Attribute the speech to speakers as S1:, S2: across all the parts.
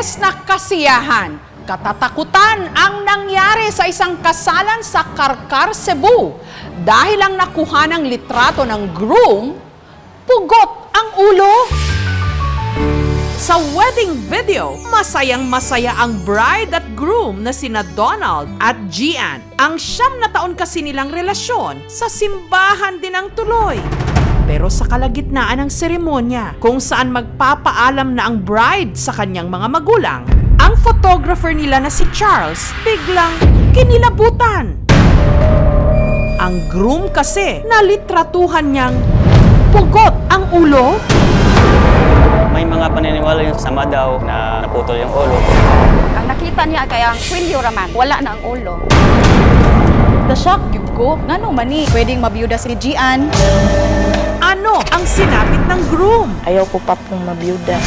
S1: Imbes na kasiyahan, katatakutan ang nangyari sa isang kasalan sa Karkar, Cebu. Dahil ang nakuha ng litrato ng groom, pugot ang ulo. Sa wedding video, masayang-masaya ang bride at groom na sina Donald at Gian. Ang 9 na taon kasi nilang relasyon, sa simbahan din ang tuloy. Pero sa kalagitnaan ng seremonya, kung saan magpapaalam na ang bride sa kanyang mga magulang, ang photographer nila na si Charles biglang kinilabutan. Ang groom kasi nalitratuhan niyang pugot ang ulo.
S2: May mga paniniwala yung sama daw na naputol yung ulo.
S3: Ang nakita niya kay ang kwelyo raman, wala na ang ulo. Na-shock yun ko. Ngano man ni, pwedeng mabiyuda si Gian.
S1: Ano ang sinapit ng groom?
S4: Ayaw ko pa pong mabiyuda.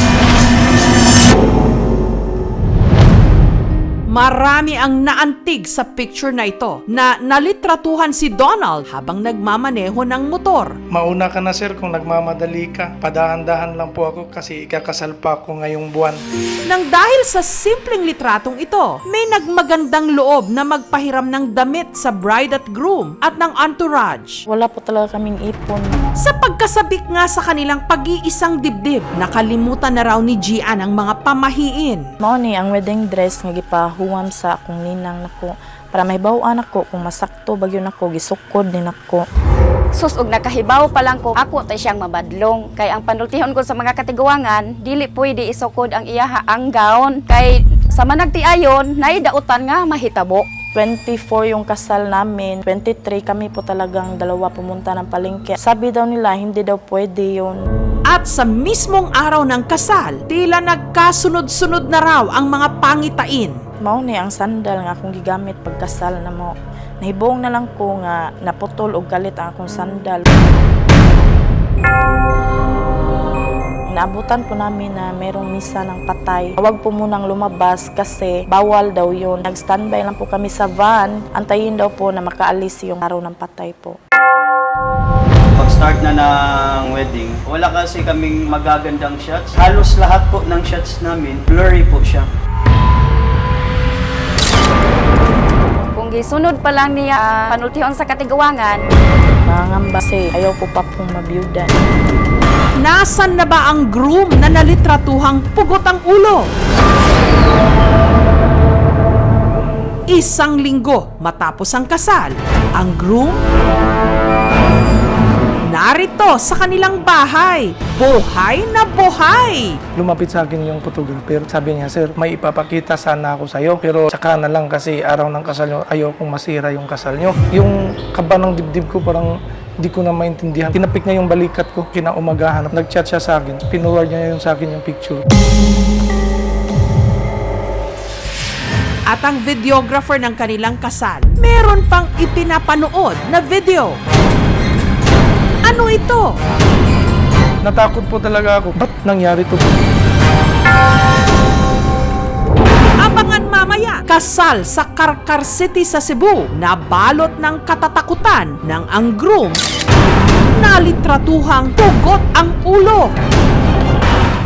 S1: Marami ang naantig sa picture na ito na nalitratuhan si Donald habang nagmamaneho ng motor.
S5: Mauna ka na sir kung nagmamadali ka. Padahan-dahan lang po ako kasi ikakasal pa ako ngayong buwan.
S1: Nang dahil sa simpleng litratong ito, may nagmagandang loob na magpahiram ng damit sa bride at groom at ng entourage.
S4: Wala po talaga kaming ipon.
S1: Sa pagkasabik nga sa kanilang pag-iisang dibdib, nakalimutan na raw ni Gian ang mga pamahiin.
S4: Mao ni ang wedding dress nga gipahuwam sa akong ninang nako para mahibaw-an ako kung masakto bagyo nako gisukod ni nako.
S3: Sus, og nakahibaw pa lang ko, ako tay siyang mabadlong. Kay ang panultihon ko sa mga katiguangan, dili pwede isukod ang iyaha ang gown. Kay sa managtiayon, naidautan nga mahitabo.
S4: 24 yung kasal namin, 23 kami po talagang dalawa pumunta ng palengke. Sabi daw nila, hindi daw pwede yun.
S1: At sa mismong araw ng kasal, tila nagkasunod-sunod na raw ang mga pangitain.
S4: Mao ni ang sandal nga akong gigamit pagkasal na mo. Nahibong na lang ko nga naputol og galit ang akong sandal. Naabutan po namin na merong misa ng patay. Huwag po munang lumabas kasi bawal daw yun. Nag-standby lang po kami sa van. Antayin daw po na makaalis yung araw ng patay po.
S2: Pag-start na ng wedding, wala kasi kaming magagandang shots. Halos lahat po ng shots namin, blurry po siya.
S3: Kung gisunod pa lang niya panultihon sa katiguangan,
S4: Nangangamba kasi ayaw ko pa pong mabiyuda.
S1: Nasaan na ba ang groom na nalitratuhang pugot ang ulo? Isang linggo matapos ang kasal, ang groom narito sa kanilang bahay. Buhay na buhay!
S5: Lumapit sa akin yung photographer. Sabi niya, sir, may ipapakita sana ako sa'yo. Pero saka na lang kasi araw ng kasal nyo, ayaw kong masira yung kasal nyo. Yung kaba ng dibdib ko parang hindi ko na maintindihan. Tinapik niya yung balikat ko, kinaumagahan. Nag-chat siya sa akin. Pinuward niya yung sa akin yung picture.
S1: At ang videographer ng kanilang kasal, meron pang ipinapanood na video. Ano ito?
S5: Natakot po talaga ako. Ba't nangyari to?
S1: Abangan mamaya, kasal sa Karkar City sa Cebu, nabalot ng katatakutan ng ang groom, nalitratuhang pugot ang ulo.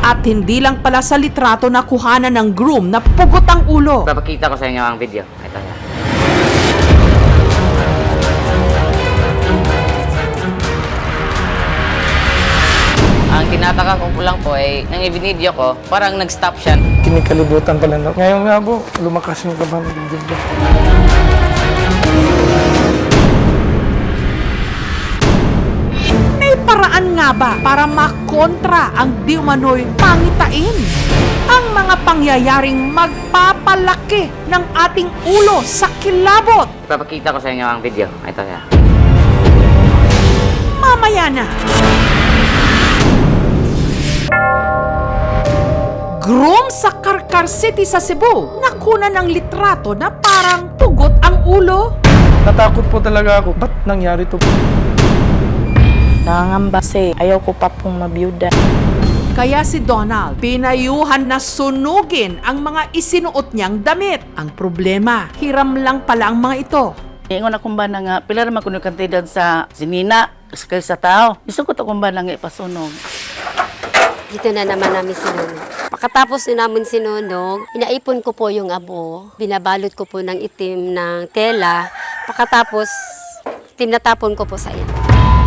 S1: At hindi lang pala sa litrato na kuhanan ng groom na pugot ang ulo.
S6: Papakita ko sa inyo ang video. Ito yan. Ang tinataka ko lang po ay, nang i-video ko, parang nag-stop siya.
S5: Kinikalibutan pala na. Ngayon nga po, lumakas yung kaba ng dibdib ko.
S1: May paraan nga ba para makontra ang di umano'y pangitain? Ang mga pangyayaring magpapalaki ng ating ulo sa kilabot.
S6: Papakita ko sa inyo ang video. Ito yan.
S1: Mamaya na. Groom sa Karkar City sa Cebu, nakuna ng litrato na parang pugot ang ulo.
S5: Natakot po talaga ako. Ba't nangyari to?
S4: Nangangamba kasi ayaw ko pa pong mabiyuda.
S1: Kaya si Donald, pinayuhan na sunugin ang mga isinuot niyang damit. Ang problema, hiram lang pala ang mga ito.
S7: Ingon akong ba na nga, pila naman kuno kantidad sa sinina, sa tao. Gusto ko akong ba na nga ipasunog.
S8: Dito na naman namin sinunog. Pagkatapos na namin sinunog, inaipon ko po yung abo. Binabalot ko po ng itim ng tela. Pagkatapos, tinatapon ko po sa ilo.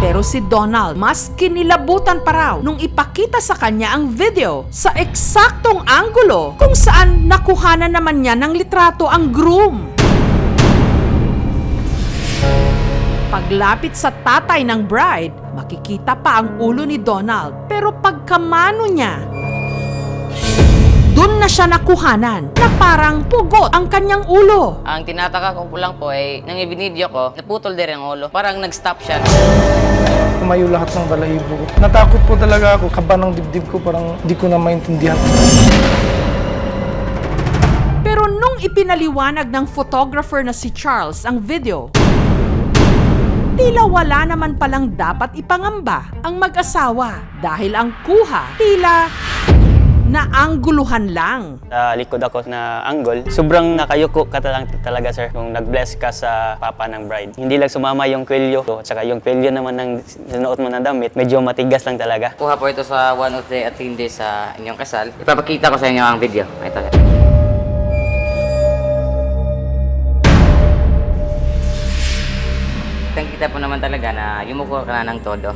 S1: Pero si Donald, mas kinilabutan pa raw nung ipakita sa kanya ang video sa eksaktong anggulo kung saan nakuhanan naman niya ng litrato ang groom. Paglapit sa tatay ng bride, makikita pa ang ulo ni Donald. Pero pagkamano niya, dun na siya nakuhanan na parang pugot ang kanyang ulo.
S6: Ang tinataka ko po lang po ay nang ibinidyo ko, naputol din ang ulo. Parang nag-stop siya.
S5: Tumayo lahat ng balahibo ko. Natakot po talaga ako. Kaba ng dibdib ko, parang di ko na maintindihan.
S1: Pero nung ipinaliwanag ng photographer na si Charles ang video, tila wala naman palang dapat ipangamba ang mag-asawa dahil ang kuha tila naangguluhan lang.
S2: Sa likod ako na angle, sobrang nakayuko ka talaga sir nung nag-bless ka sa papa ng bride. Hindi lang sumama yung kwelyo at saka yung kwelyo naman ng sinuot mo na damit, medyo matigas lang talaga.
S6: Kuha po ito sa one of the attendees sa inyong kasal. Ipapakita ko sa inyo ang video. Ito. Kita po naman talaga na yumuko ka na ng todo.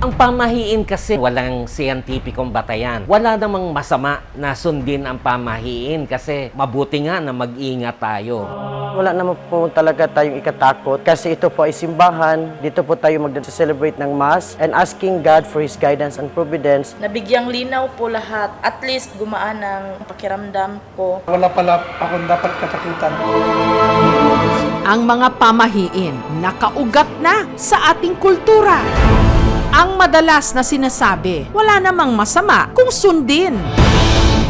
S9: Ang pamahiin kasi walang siyentipikong batayan. Wala namang masama na sundin ang pamahiin kasi mabuti nga na mag-ingat tayo.
S10: Wala naman po talaga tayong ikatakot kasi ito po ay simbahan. Dito po tayo mag-celebrate ng Mass and asking God for His guidance and providence.
S4: Nabigyang linaw po lahat. At least gumaan ang pakiramdam ko.
S5: Wala pala akong dapat katakutan.
S1: Ang mga pamahiin nakaugat na sa ating kultura. Ang madalas na sinasabi, wala namang masama kung sundin.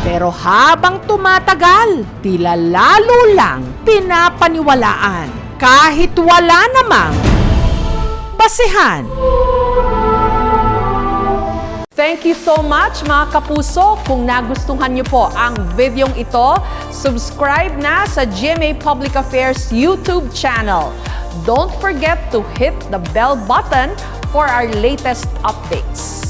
S1: Pero habang tumatagal, tila lalo lang pinapaniwalaan kahit wala namang basihan. Thank you so much mga kapuso. Kung nagustuhan niyo po ang videong ito, subscribe na sa GMA Public Affairs YouTube channel. Don't forget to hit the bell button for our latest updates.